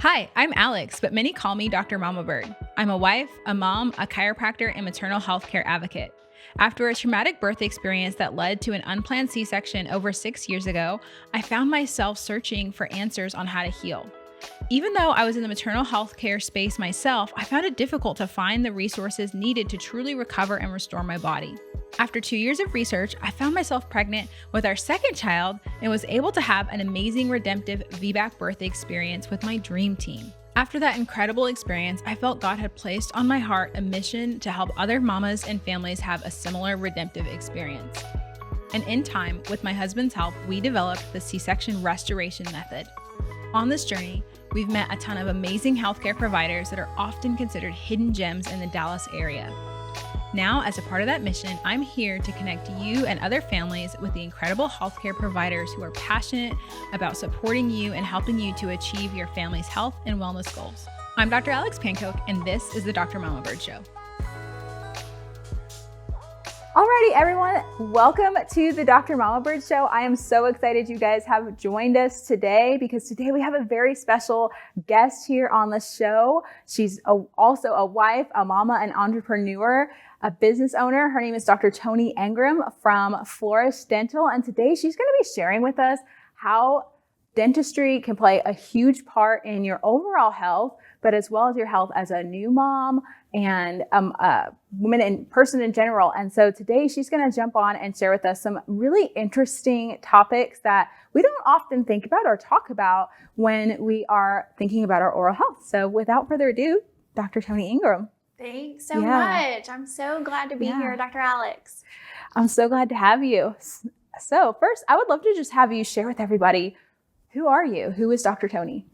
Hi, I'm Alex, but many call me Dr. Mama Bird. I'm a wife, a mom, a chiropractor, and maternal health care advocate. After a traumatic birth experience that led to an unplanned C-section over 6 years ago, I found myself searching for answers on how to heal. Even though I was in the maternal health care space myself, I found it difficult to find the resources needed to truly recover and restore my body. After 2 years of research, I found myself pregnant with our second child and was able to have an amazing redemptive VBAC birth experience with my dream team. After that incredible experience, I felt God had placed on my heart a mission to help other mamas and families have a similar redemptive experience. And in time, with my husband's help, we developed the C-section restoration method. On this journey, we've met a ton of amazing healthcare providers that are often considered hidden gems in the Dallas area. Now, as a part of that mission, I'm here to connect you and other families with the incredible healthcare providers who are passionate about supporting you and helping you to achieve your family's health and wellness goals. I'm Dr. Alex Pankoke, and this is the Dr. Mama Bird Show. Alrighty, everyone, welcome to the Dr. Mama Bird Show. I am so excited you guys have joined us today because today we have a very special guest here on the show. She's also a wife, a mama, an entrepreneur, a business owner. Her name is Dr. Toni Engram from Flourish Dental, and today she's going to be sharing with us how dentistry can play a huge part in your overall health, but as well as your health as a new mom and a woman and person in general. And so today she's going to jump on and share with us some really interesting topics that we don't often think about or talk about when we are thinking about our oral health. So without further ado, Dr. Toni Engram. Thanks so much. I'm so glad to be here, Dr. Alex. I'm so glad to have you. So first, I would love to just have you share with everybody, who are you? Who is Dr. Toni?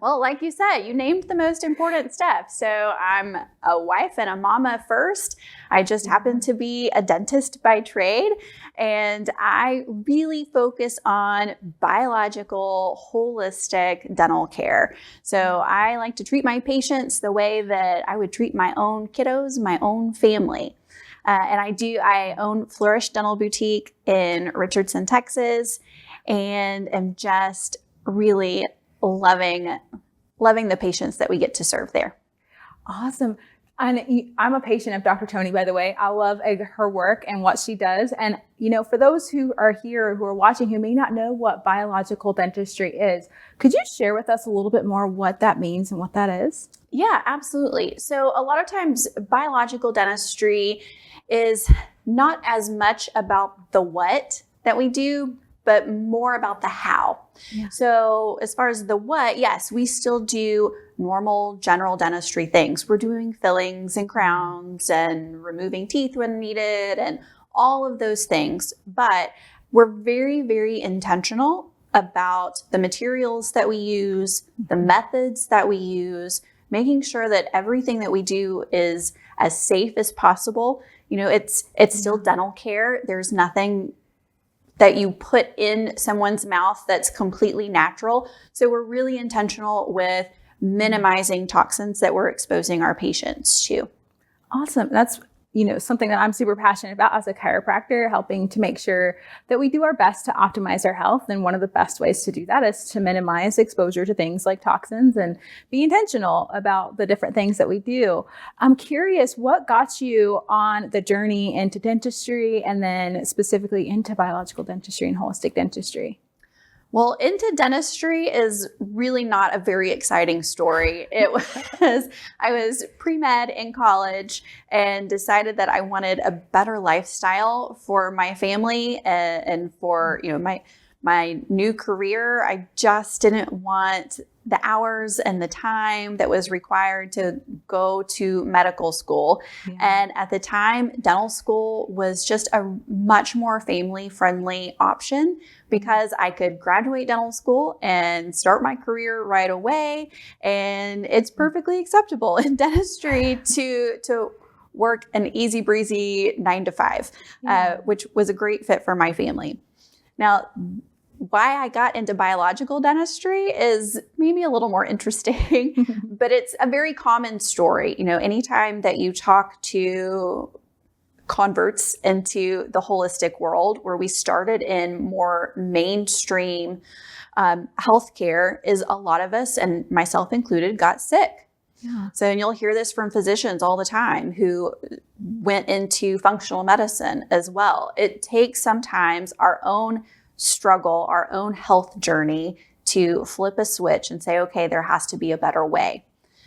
Well, like you said, you named the most important step. So I'm a wife and a mama first. I just happen to be a dentist by trade, and I really focus on biological, holistic dental care. So I like to treat my patients the way that I would treat my own kiddos, my own family. And I own Flourish Dental Boutique in Richardson, Texas, and am just really loving the patients that we get to serve there. Awesome. And I'm a patient of Dr. Toni, by the way. I love her work and what she does. And, for those who are here, who are watching, who may not know what biological dentistry is, could you share with us a little bit more what that means and what that is? Yeah, absolutely. So a lot of times biological dentistry is not as much about the what that we do, but more about the how. Yeah. So as far as the what, yes, we still do normal general dentistry things. We're doing fillings and crowns and removing teeth when needed and all of those things. But we're very, very intentional about the materials that we use, the methods that we use, making sure that everything that we do is as safe as possible. It's still dental care. There's nothing that you put in someone's mouth that's completely natural. So we're really intentional with minimizing toxins that we're exposing our patients to. Awesome. That's, something that I'm super passionate about as a chiropractor, helping to make sure that we do our best to optimize our health. And one of the best ways to do that is to minimize exposure to things like toxins and be intentional about the different things that we do. I'm curious, what got you on the journey into dentistry and then specifically into biological dentistry and holistic dentistry? Well, into dentistry is really not a very exciting story. I was pre-med in college and decided that I wanted a better lifestyle for my family and for, my new career. I just didn't want the hours and the time that was required to go to medical school. Yeah. And at the time, dental school was just a much more family-friendly option because I could graduate dental school and start my career right away. And it's perfectly acceptable in dentistry to work an easy breezy 9 to 5, which was a great fit for my family. Now, why I got into biological dentistry is maybe a little more interesting, but it's a very common story. Anytime that you talk to converts into the holistic world, where we started in more mainstream Healthcare is a lot of us, and myself included, got sick. Yeah. So, and you'll hear this from physicians all the time who went into functional medicine as well. It takes sometimes our own struggle, our own health journey to flip a switch and say, okay, there has to be a better way.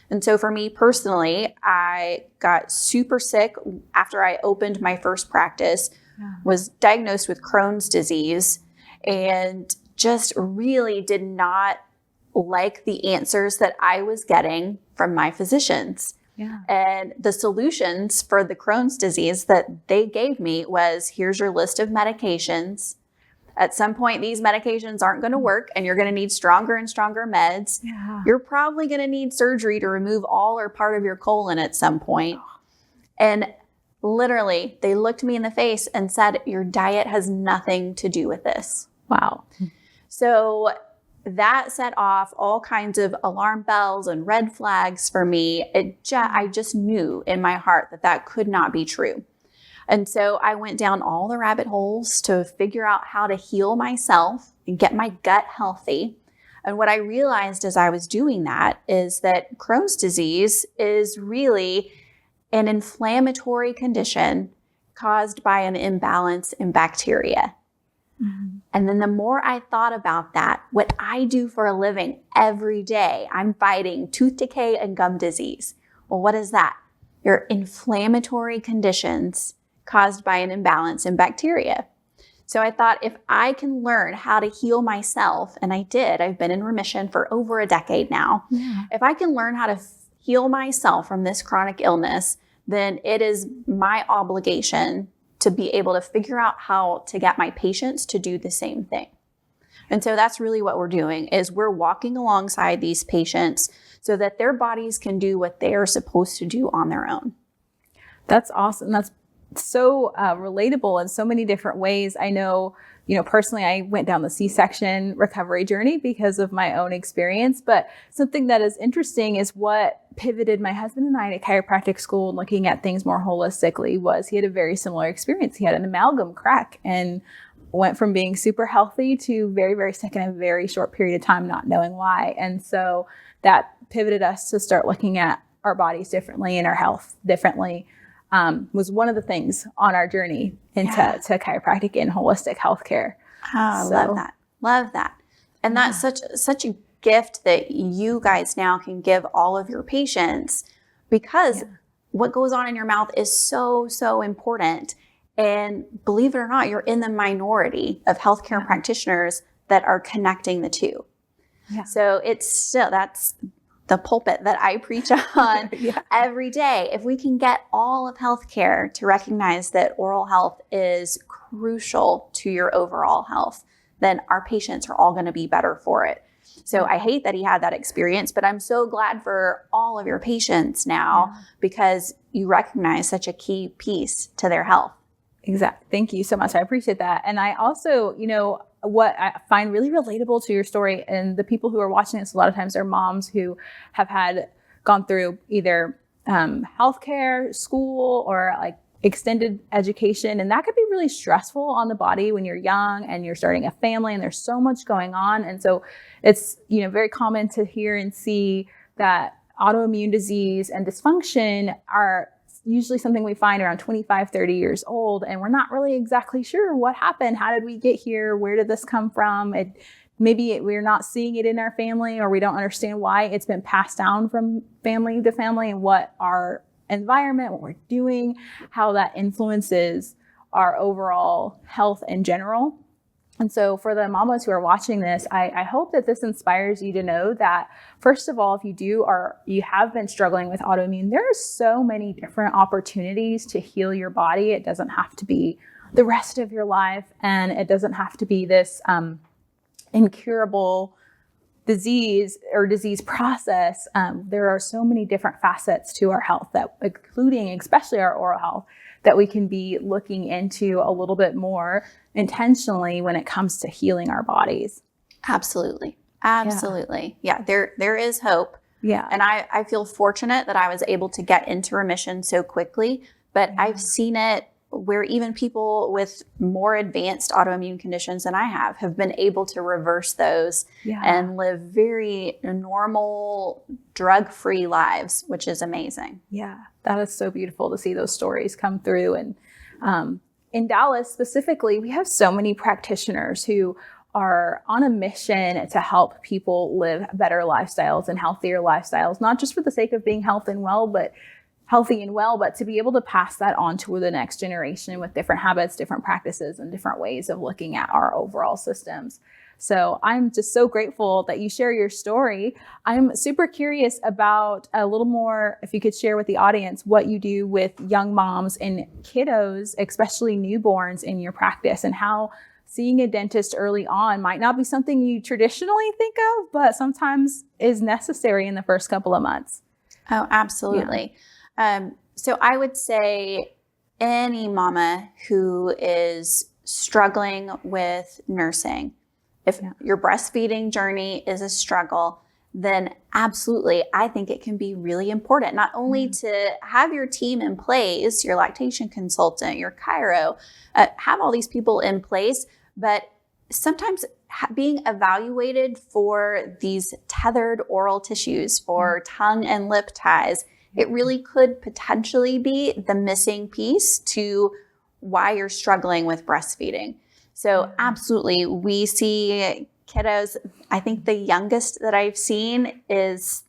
And so for me personally, I got super sick after I opened my first practice, was diagnosed with Crohn's disease, and just really did not like the answers that I was getting from my physicians. Yeah. And the solutions for the Crohn's disease that they gave me was, here's your list of medications. At some point, these medications aren't going to work and you're going to need stronger and stronger meds. Yeah. You're probably going to need surgery to remove all or part of your colon at some point. And literally, they looked me in the face and said, your diet has nothing to do with this. Wow. So that set off all kinds of alarm bells and red flags for me. I just knew in my heart that that could not be true. And so I went down all the rabbit holes to figure out how to heal myself and get my gut healthy. And what I realized as I was doing that is that Crohn's disease is really an inflammatory condition caused by an imbalance in bacteria. Mm-hmm. And then the more I thought about that, what I do for a living every day, I'm fighting tooth decay and gum disease. Well, what is that? They're inflammatory conditions caused by an imbalance in bacteria. So I thought, if I can learn how to heal myself, and I did, I've been in remission for over a decade now. Yeah. If I can learn how to heal myself from this chronic illness, then it is my obligation to be able to figure out how to get my patients to do the same thing. And so that's really what we're doing, is we're walking alongside these patients so that their bodies can do what they are supposed to do on their own. That's awesome. That's so relatable in so many different ways. I know, personally, I went down the C-section recovery journey because of my own experience, but something that is interesting is what pivoted my husband and I to chiropractic school and looking at things more holistically was he had a very similar experience. He had an amalgam crack and went from being super healthy to very, very sick in a very short period of time, not knowing why. And so that pivoted us to start looking at our bodies differently and our health differently. Was one of the things on our journey into to chiropractic and holistic healthcare. Oh, love that. Love that. And that's such a gift that you guys now can give all of your patients, because what goes on in your mouth is so, so important. And believe it or not, you're in the minority of healthcare practitioners that are connecting the two. Yeah. So it's still, that's the pulpit that I preach on every day. If we can get all of healthcare to recognize that oral health is crucial to your overall health, then our patients are all going to be better for it. So I hate that he had that experience, but I'm so glad for all of your patients now because you recognize such a key piece to their health. Exactly. Thank you so much. I appreciate that. And I also, what I find really relatable to your story, and the people who are watching this a lot of times are moms who have gone through either healthcare, school, or like extended education. And that could be really stressful on the body when you're young and you're starting a family and there's so much going on. And so it's, very common to hear and see that autoimmune disease and dysfunction are usually something we find around 25, 30 years old. And we're not really exactly sure what happened. How did we get here? Where did this come from? Maybe we're not seeing it in our family, or we don't understand why it's been passed down from family to family, and what our environment, what we're doing, how that influences our overall health in general. And so for the mamas who are watching this, I hope that this inspires you to know that, first of all, if you have been struggling with autoimmune, there are so many different opportunities to heal your body. It doesn't have to be the rest of your life, and it doesn't have to be this incurable disease or disease process. There are so many different facets to our health, that including especially our oral health, that we can be looking into a little bit more intentionally when it comes to healing our bodies. Absolutely. Absolutely. Yeah, there is hope. Yeah. And I feel fortunate that I was able to get into remission so quickly, but I've seen it where even people with more advanced autoimmune conditions than I have been able to reverse those and live very normal, drug-free lives, which is amazing. Yeah, that is so beautiful to see those stories come through. And in Dallas specifically, we have so many practitioners who are on a mission to help people live better lifestyles and healthier lifestyles, not just for the sake of being healthy and well, but to be able to pass that on to the next generation with different habits, different practices, and different ways of looking at our overall systems. So I'm just so grateful that you share your story. I'm super curious about a little more, if you could share with the audience what you do with young moms and kiddos, especially newborns, in your practice, and how seeing a dentist early on might not be something you traditionally think of, but sometimes is necessary in the first couple of months. Oh, absolutely. Yeah. So I would say any mama who is struggling with nursing, if your breastfeeding journey is a struggle, then absolutely, I think it can be really important not only to have your team in place, your lactation consultant, your chiro, have all these people in place, but sometimes being evaluated for these tethered oral tissues, for tongue and lip ties, it really could potentially be the missing piece to why you're struggling with breastfeeding. So absolutely, we see kiddos, I think the youngest that I've seen is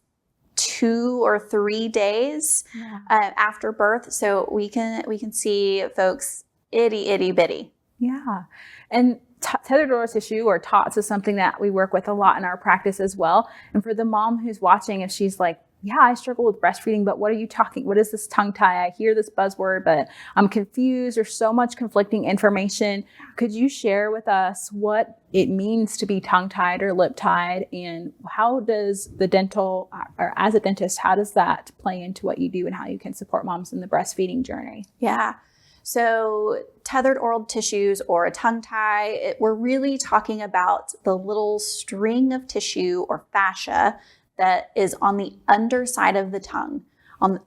2 or 3 days after birth. So we can see folks itty bitty. Yeah. And tethered oral tissue, or TOTS, is something that we work with a lot in our practice as well. And for the mom who's watching, if she's like, yeah, I struggle with breastfeeding, but what is this tongue tie? I hear this buzzword, but I'm confused. There's so much conflicting information. Could you share with us what it means to be tongue tied or lip tied, and how does the dental, or as a dentist, how does that play into what you do and how you can support moms in the breastfeeding journey? Yeah. So tethered oral tissues or a tongue tie, we're really talking about the little string of tissue or fascia that is on the underside of the tongue,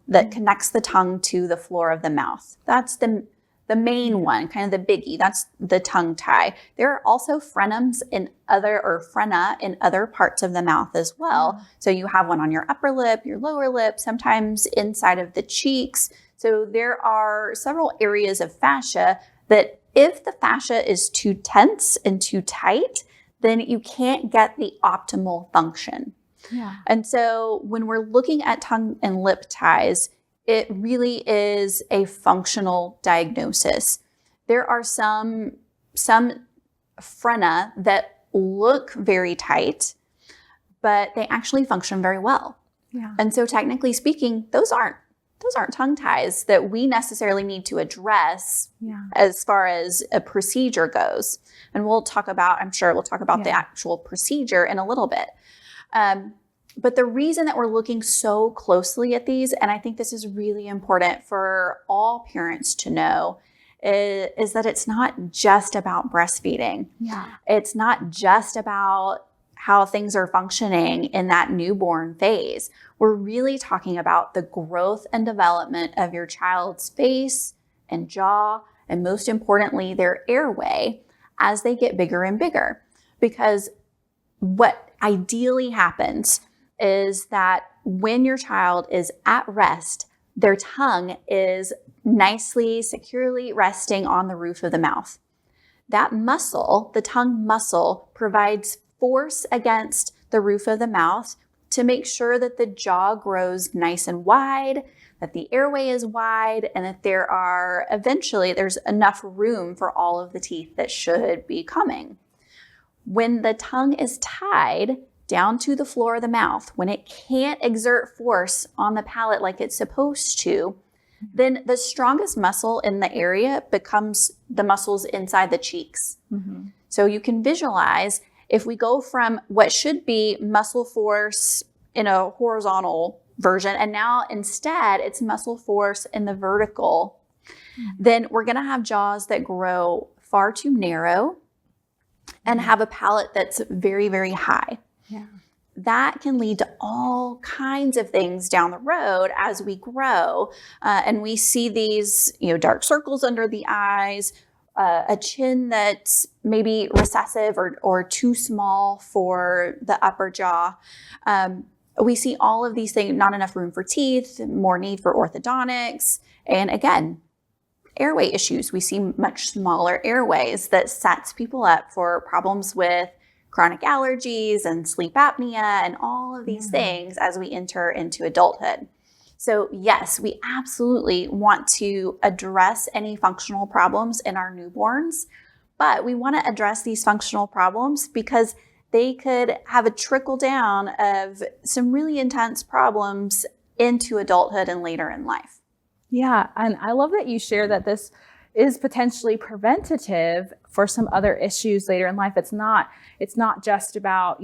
that connects the tongue to the floor of the mouth. That's the main one, kind of the biggie. That's the tongue tie. There are also frenums frena in other parts of the mouth as well. So you have one on your upper lip, your lower lip, sometimes inside of the cheeks. So there are several areas of fascia that if the fascia is too tense and too tight, then you can't get the optimal function. Yeah. And so when we're looking at tongue and lip ties, it really is a functional diagnosis. There are some frena that look very tight, but they actually function very well. Yeah. And so technically speaking, those aren't tongue ties that we necessarily need to address as far as a procedure goes. And I'm sure we'll talk about the actual procedure in a little bit. But the reason that we're looking so closely at these, and I think this is really important for all parents to know, is that it's not just about breastfeeding. Yeah. It's not just about how things are functioning in that newborn phase. We're really talking about the growth and development of your child's face and jaw, and most importantly, their airway as they get bigger and bigger. Because what ideally happens is that when your child is at rest, their tongue is nicely, securely resting on the roof of the mouth. That muscle, the tongue muscle, provides force against the roof of the mouth to make sure that the jaw grows nice and wide, that the airway is wide, and that there's enough room for all of the teeth that should be coming. When the tongue is tied down to the floor of the mouth, when it can't exert force on the palate like it's supposed to, then the strongest muscle in the area becomes the muscles inside the cheeks. Mm-hmm. So you can visualize, if we go from what should be muscle force in a horizontal version, and now instead it's muscle force in the vertical, then we're going to have jaws that grow far too narrow and have a palate that's very, very high. Yeah. that can lead to all kinds of things down the road as we grow. And we see these, dark circles under the eyes, a chin that's maybe recessive or too small for the upper jaw. We see all of these things, not enough room for teeth, more need for orthodontics, and again, airway issues. We see much smaller airways that sets people up for problems with chronic allergies and sleep apnea and all of these things as we enter into adulthood. So yes, we absolutely want to address any functional problems in our newborns, but we want to address these functional problems because they could have a trickle down of some really intense problems into adulthood and later in life. Yeah. And I love that you share that this is potentially preventative for some other issues later in life. It's not just about,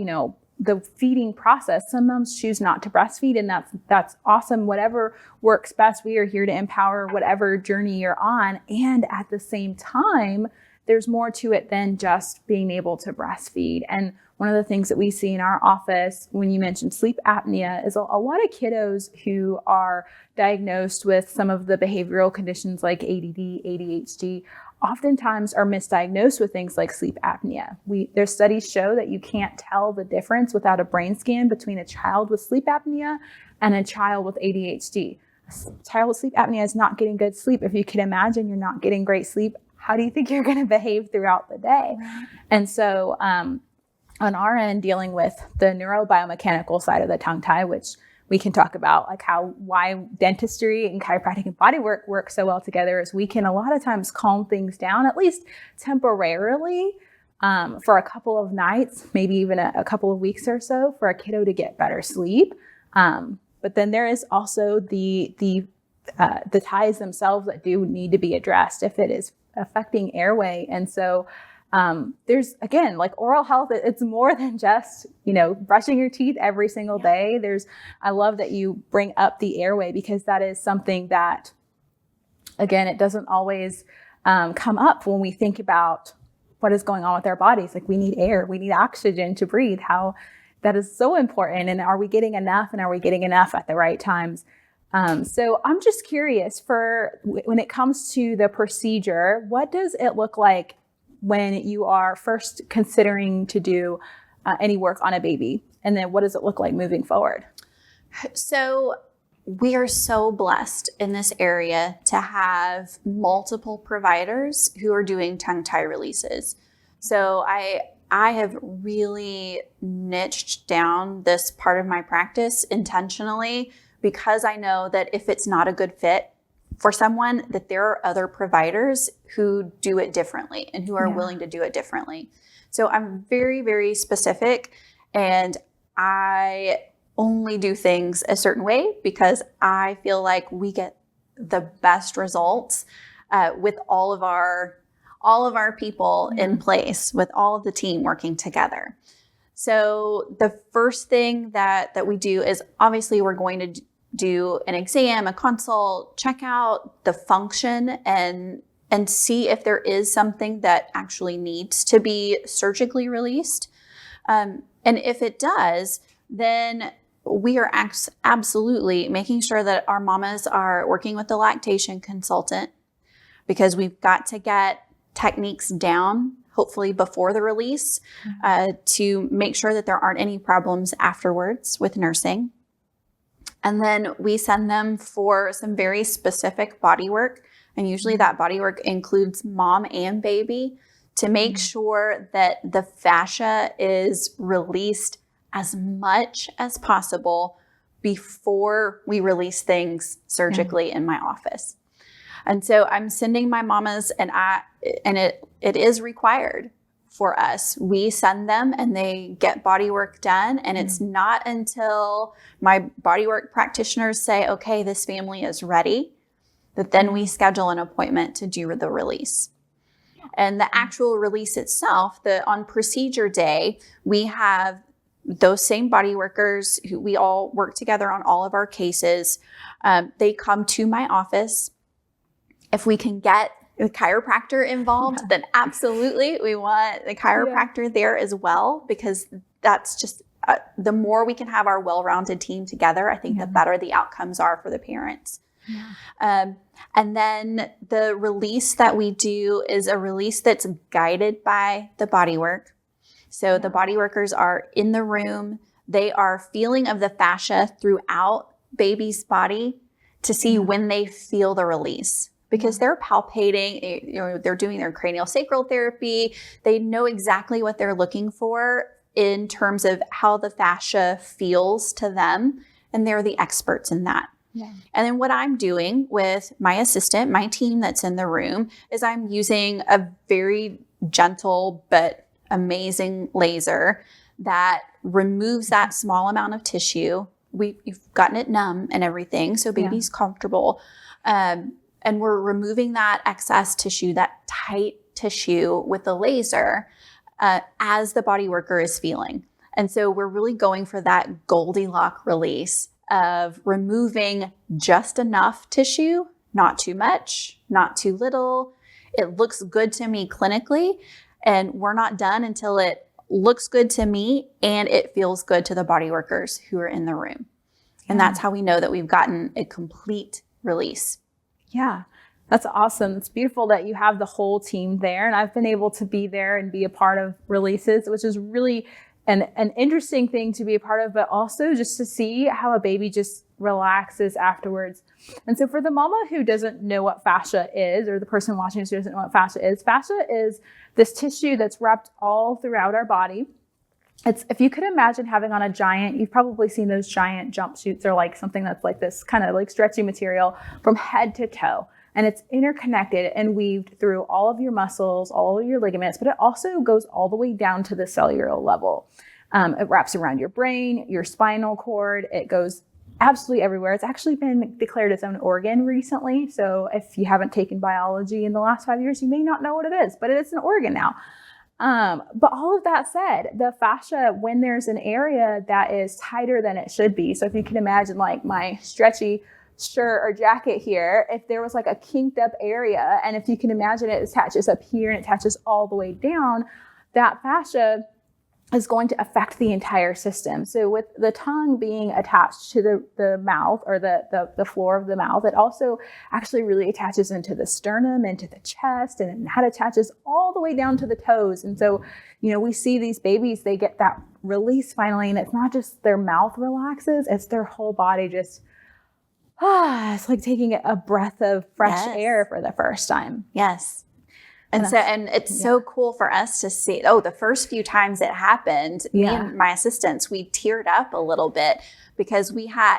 the feeding process. Some moms choose not to breastfeed, and that's awesome. Whatever works best, we are here to empower whatever journey you're on. And at the same time, there's more to it than just being able to breastfeed. And one of the things that we see in our office when you mentioned sleep apnea is a lot of kiddos who are diagnosed with some of the behavioral conditions like ADD, ADHD, oftentimes are misdiagnosed with things like sleep apnea. Their studies show that you can't tell the difference without a brain scan between a child with sleep apnea and a child with ADHD. A child with sleep apnea is not getting good sleep. If you can imagine you're not getting great sleep, how do you think you're going to behave throughout the day? Right. And so on our end, dealing with the neurobiomechanical side of the tongue tie, which we can talk about, like why dentistry and chiropractic and bodywork work so well together, is we can a lot of times calm things down, at least temporarily, for a couple of nights, maybe even a couple of weeks or so, for a kiddo to get better sleep. But then there is also the ties themselves that do need to be addressed if it is affecting airway. And so there's, again, like oral health, it's more than just, brushing your teeth every single day. I love that you bring up the airway, because that is something that, again, it doesn't always come up when we think about what is going on with our bodies. Like, we need air, we need oxygen to breathe, how that is so important. And are we getting enough, and are we getting enough at the right times? So I'm just curious, when it comes to the procedure, what does it look like when you are first considering to do any work on a baby? And then what does it look like moving forward? So we are so blessed in this area to have multiple providers who are doing tongue tie releases. So I have really niched down this part of my practice intentionally, because I know that if it's not a good fit for someone, that there are other providers who do it differently and who are willing to do it differently. So I'm very, very specific, and I only do things a certain way because I feel like we get the best results with all of our people in place, with all of the team working together. So the first thing that we do is, obviously, we're going to do an exam, a consult, check out the function, and see if there is something that actually needs to be surgically released. And if it does, then we are absolutely making sure that our mamas are working with the lactation consultant, because we've got to get techniques down, hopefully before the release, to make sure that there aren't any problems afterwards with nursing. And then we send them for some very specific body work. And usually that body work includes mom and baby, to make sure that the fascia is released as much as possible before we release things surgically in my office. And so I'm sending my mamas, and it is required for us. We send them and they get body work done. And it's not until my body work practitioners say, okay, this family is ready, that then we schedule an appointment to do the release. And the actual release itself, on procedure day, we have those same body workers who we all work together on all of our cases. They come to my office. If we can get the chiropractor involved, then absolutely we want the chiropractor there as well, because that's just the more we can have our well-rounded team together, I think the better the outcomes are for the parents. Yeah. And then the release that we do is a release that's guided by the bodywork. So the body workers are in the room. They are feeling of the fascia throughout baby's body to see when they feel the release, because they're palpating, they're doing their cranial sacral therapy. They know exactly what they're looking for in terms of how the fascia feels to them. And they're the experts in that. Yeah. And then what I'm doing with my assistant, my team that's in the room, is I'm using a very gentle but amazing laser that removes that small amount of tissue. We've gotten it numb and everything, so baby's comfortable. And we're removing that excess tissue, that tight tissue with the laser as the body worker is feeling. And so we're really going for that Goldilocks release of removing just enough tissue, not too much, not too little. It looks good to me clinically, and we're not done until it looks good to me and it feels good to the body workers who are in the room. And that's how we know that we've gotten a complete release. Yeah, that's awesome. It's beautiful that you have the whole team there. And I've been able to be there and be a part of releases, which is really an interesting thing to be a part of, but also just to see how a baby just relaxes afterwards. And so for the mama who doesn't know what fascia is, or the person watching this who doesn't know what fascia is this tissue that's wrapped all throughout our body. It's, if you could imagine having on a giant, you've probably seen those giant jumpsuits, or like something that's like this kind of like stretchy material from head to toe. And it's interconnected and weaved through all of your muscles, all of your ligaments, but it also goes all the way down to the cellular level. It wraps around your brain, your spinal cord. It goes absolutely everywhere. It's actually been declared its own organ recently. So if you haven't taken biology in the last 5 years, you may not know what it is, but it's an organ now. But all of that said, the fascia, when there's an area that is tighter than it should be. So if you can imagine like my stretchy shirt or jacket here, if there was like a kinked up area, and if you can imagine it attaches up here and it attaches all the way down, that fascia is going to affect the entire system. So with the tongue being attached to the mouth, or the floor of the mouth, it also actually really attaches into the sternum, into the chest, and that attaches all the way down to the toes. And so, we see these babies, they get that release finally, and it's not just their mouth relaxes, it's their whole body just, it's like taking a breath of fresh air for the first time. Yes. And it's so cool for us to see, the first few times it happened, me and my assistants, we teared up a little bit, because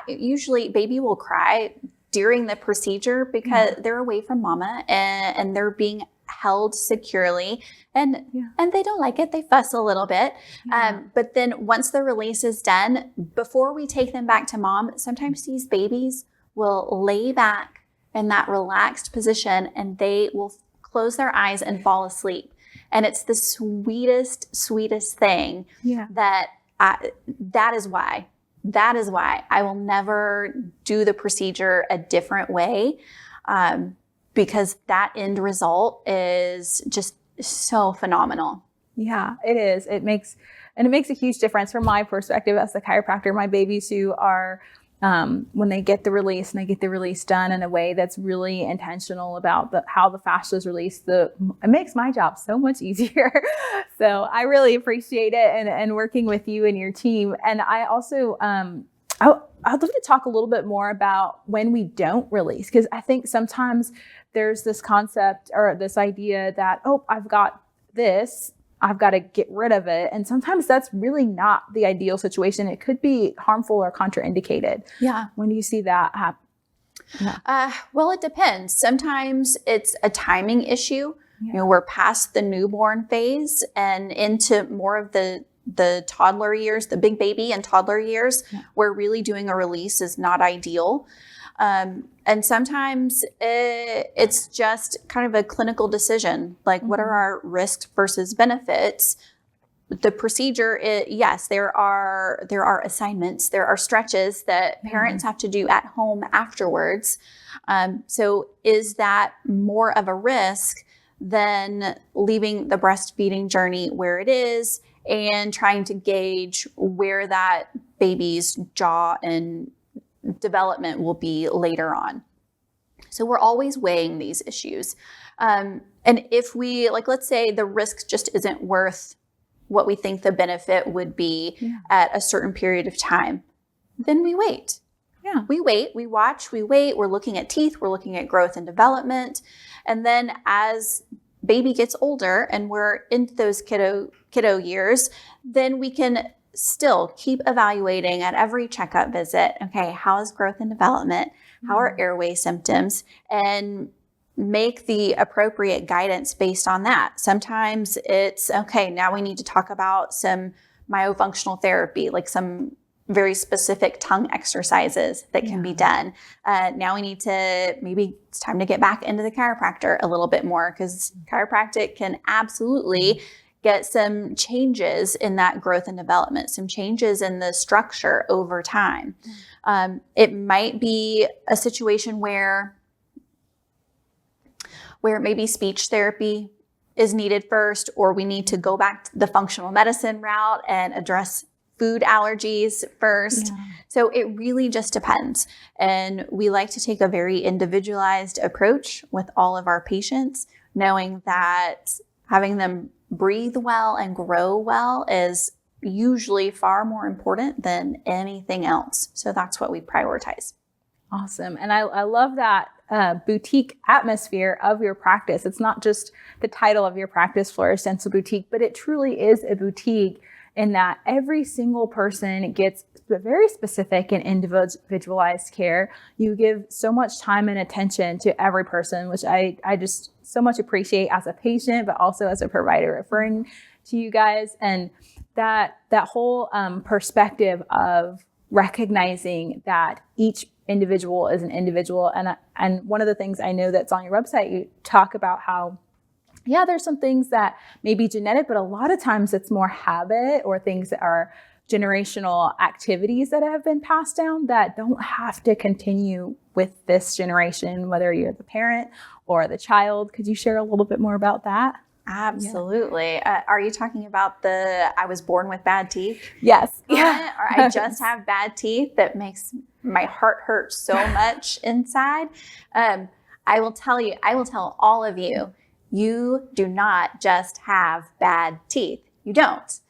usually baby will cry during the procedure because they're away from mama and they're being held securely, and they don't like it. They fuss a little bit. But then once the release is done, before we take them back to mom, sometimes these babies will lay back in that relaxed position and they will close their eyes and fall asleep. And it's the sweetest thing that is why I will never do the procedure a different way, because that end result is just so phenomenal. Yeah, it is. It makes a huge difference from my perspective as a chiropractor. My babies who are, when they get the release and they get the release done in a way that's really intentional about how the fascia is released, it makes my job so much easier. So I really appreciate it, and working with you and your team. And I also, I'd love to talk a little bit more about when we don't release, because I think sometimes there's this concept or this idea that, I've got this, I've got to get rid of it. And sometimes that's really not the ideal situation. It could be harmful or contraindicated. Yeah. When do you see that happen? Yeah. Well, it depends. Sometimes it's a timing issue. Yeah. We're past the newborn phase and into more of the toddler years, the big baby and toddler years, where really doing a release is not ideal. And sometimes it's just kind of a clinical decision, like what are our risks versus benefits? The procedure, yes, there are assignments, there are stretches that parents have to do at home afterwards. So is that more of a risk than leaving the breastfeeding journey where it is and trying to gauge where that baby's jaw and development will be later on. So we're always weighing these issues. And if we, like, let's say the risk just isn't worth what we think the benefit would be at a certain period of time, then we wait. Yeah. We wait, we watch, we wait. We're looking at teeth, we're looking at growth and development. And then as baby gets older and we're into those kiddo years, then we can still keep evaluating at every checkup visit. Okay, how is growth and development? How are airway symptoms? And make the appropriate guidance based on that. Sometimes it's, okay, now we need to talk about some myofunctional therapy, like some very specific tongue exercises that can be done. Now we need to, maybe it's time to get back into the chiropractor a little bit more, because chiropractic can absolutely get some changes in that growth and development, some changes in the structure over time. It might be a situation where maybe speech therapy is needed first, or we need to go back to the functional medicine route and address food allergies first. So it really just depends. And we like to take a very individualized approach with all of our patients, knowing that having them breathe well and grow well is usually far more important than anything else. So that's what we prioritize. Awesome. And I love that boutique atmosphere of your practice. It's not just the title of your practice, Flourish Dental Boutique, but it truly is a boutique in that every single person gets very specific and individualized care. You give so much time and attention to every person, which I just so much appreciate as a patient, but also as a provider referring to you guys. And that whole perspective of recognizing that each individual is an individual. And one of the things I know that's on your website, you talk about how, there's some things that may be genetic, but a lot of times it's more habit or things that are generational activities that have been passed down that don't have to continue with this generation, whether you're the parent or the child. Could you share a little bit more about that? Absolutely. Are you talking about I was born with bad teeth? Yes. Or I just have bad teeth that makes my heart hurt so much inside? I will tell all of you, you do not just have bad teeth. You don't.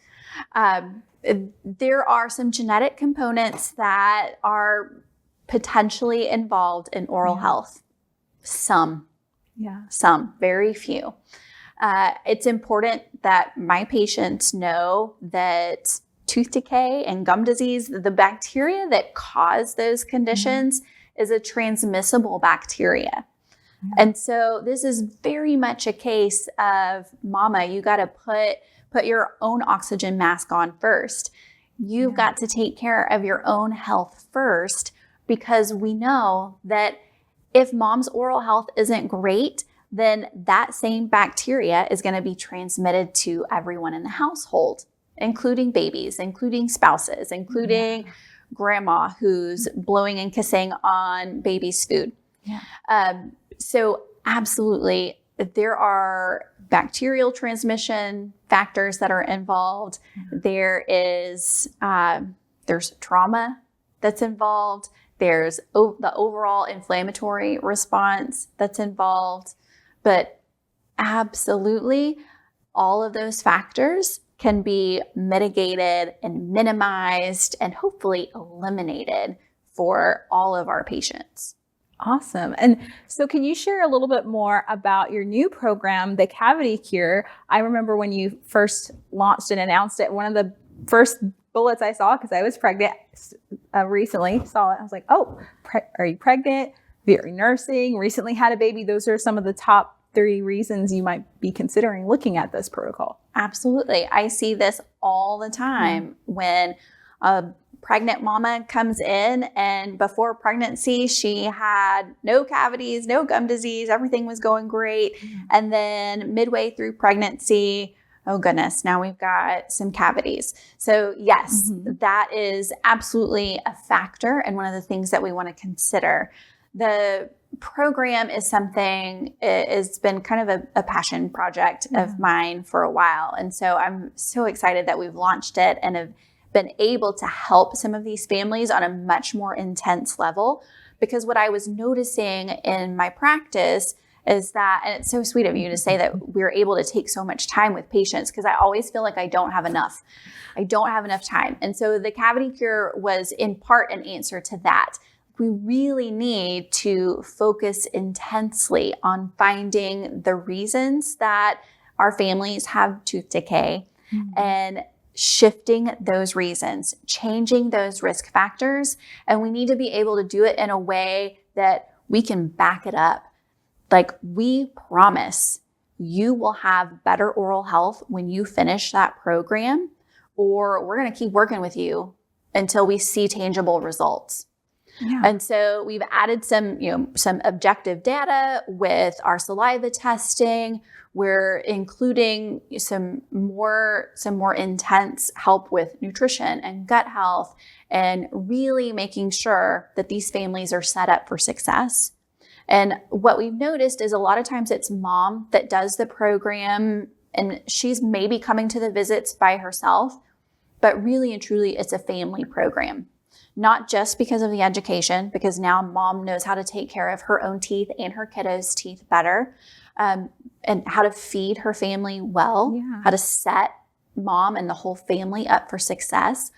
There are some genetic components that are potentially involved in oral health. Some, very few. It's important that my patients know that tooth decay and gum disease, the bacteria that cause those conditions is a transmissible bacteria. And so this is very much a case of, mama, you got to put your own oxygen mask on first. You've got to take care of your own health first, because we know that if mom's oral health isn't great, then that same bacteria is going to be transmitted to everyone in the household, including babies, including spouses, including grandma who's blowing and kissing on baby's food. So absolutely, there are bacterial transmission factors that are involved. There's trauma that's involved. There's the overall inflammatory response that's involved. But absolutely, all of those factors can be mitigated and minimized and hopefully eliminated for all of our patients. Awesome. And so can you share a little bit more about your new program, the Cavity Cure? I remember when you first launched and announced it, one of the first bullets I saw, because I was pregnant recently, saw it. I was like, oh, are you pregnant? Are you nursing? Recently had a baby? Those are some of the top 3 reasons you might be considering looking at this protocol. Absolutely. I see this all the time when a pregnant mama comes in, and before pregnancy, she had no cavities, no gum disease, everything was going great. And then midway through pregnancy, oh goodness, now we've got some cavities. So yes, that is absolutely a factor and one of the things that we want to consider. The program is something, it's been kind of a passion project of mine for a while. And so I'm so excited that we've launched it and have been able to help some of these families on a much more intense level. Because what I was noticing in my practice is that, and it's so sweet of you to say that we're able to take so much time with patients, because I always feel like I don't have enough. I don't have enough time. And so the cavity cure was in part an answer to that. We really need to focus intensely on finding the reasons that our families have tooth decay and shifting those reasons, changing those risk factors. And we need to be able to do it in a way that we can back it up. Like, we promise you will have better oral health when you finish that program, or we're going to keep working with you until we see tangible results. Yeah. And so we've added some objective data with our saliva testing. We're including some more intense help with nutrition and gut health, and really making sure that these families are set up for success. And what we've noticed is a lot of times it's mom that does the program, and she's maybe coming to the visits by herself, but really and truly it's a family program. Not just because of the education, because now mom knows how to take care of her own teeth and her kiddos' teeth better, and how to feed her family well, how to set mom and the whole family up for success.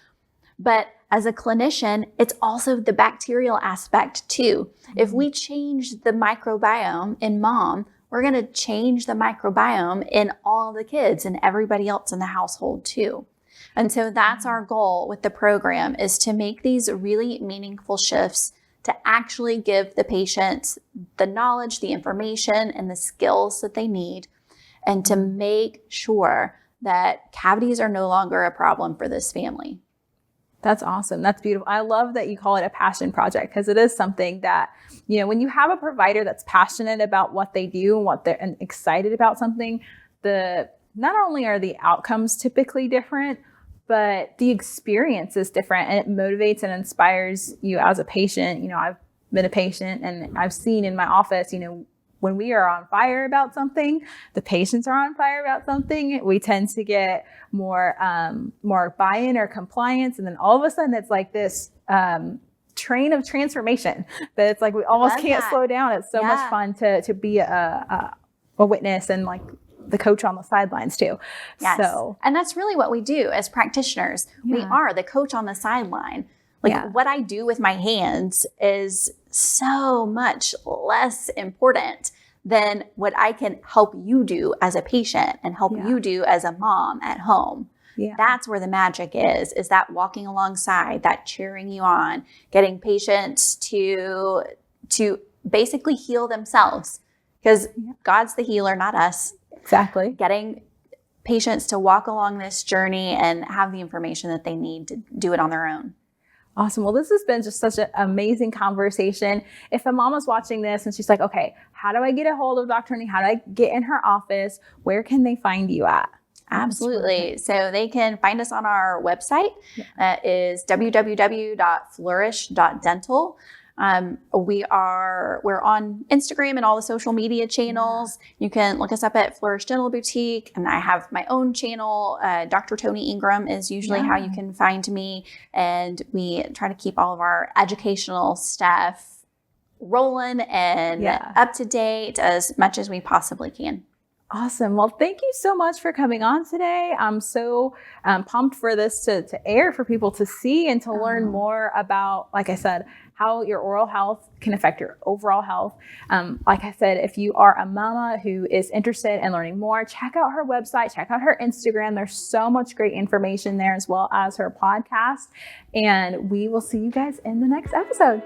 But as a clinician, it's also the bacterial aspect too. If we change the microbiome in mom, we're going to change the microbiome in all the kids and everybody else in the household too. And so that's our goal with the program, is to make these really meaningful shifts, to actually give the patients the knowledge, the information, and the skills that they need, and to make sure that cavities are no longer a problem for this family. That's awesome. That's beautiful. I love that you call it a passion project, because it is something that, when you have a provider that's passionate about what they do and excited about something, not only are the outcomes typically different, but the experience is different, and it motivates and inspires you as a patient. I've been a patient, and I've seen in my office, when we are on fire about something, the patients are on fire about something, we tend to get more buy-in or compliance. And then all of a sudden it's like this train of transformation that it's like we almost can't slow down. It's so much fun to be a witness and like the coach on the sidelines too. Yes. And that's really what we do as practitioners. We are the coach on the sideline. What I do with my hands is so much less important than what I can help you do as a patient and help you do as a mom at home. Yeah. That's where the magic is that walking alongside, that cheering you on, getting patients to basically heal themselves, because God's the healer, not us. Exactly. Getting patients to walk along this journey and have the information that they need to do it on their own. Awesome. Well, this has been just such an amazing conversation. If a mom is watching this and she's like, okay, how do I get a hold of Dr. Toni? How do I get in her office? Where can they find you at? Absolutely. So they can find us on our website. Is www.flourish.dental. We're on Instagram and all the social media channels. You can look us up at Flourish Dental Boutique, and I have my own channel. Dr. Toni Engram is usually how you can find me, and we try to keep all of our educational stuff rolling and up to date as much as we possibly can. Awesome. Well, thank you so much for coming on today. I'm so pumped for this to air, for people to see and to learn more about, like I said, how your oral health can affect your overall health. Like I said, if you are a mama who is interested in learning more, check out her website, check out her Instagram. There's so much great information there, as well as her podcast. And we will see you guys in the next episode.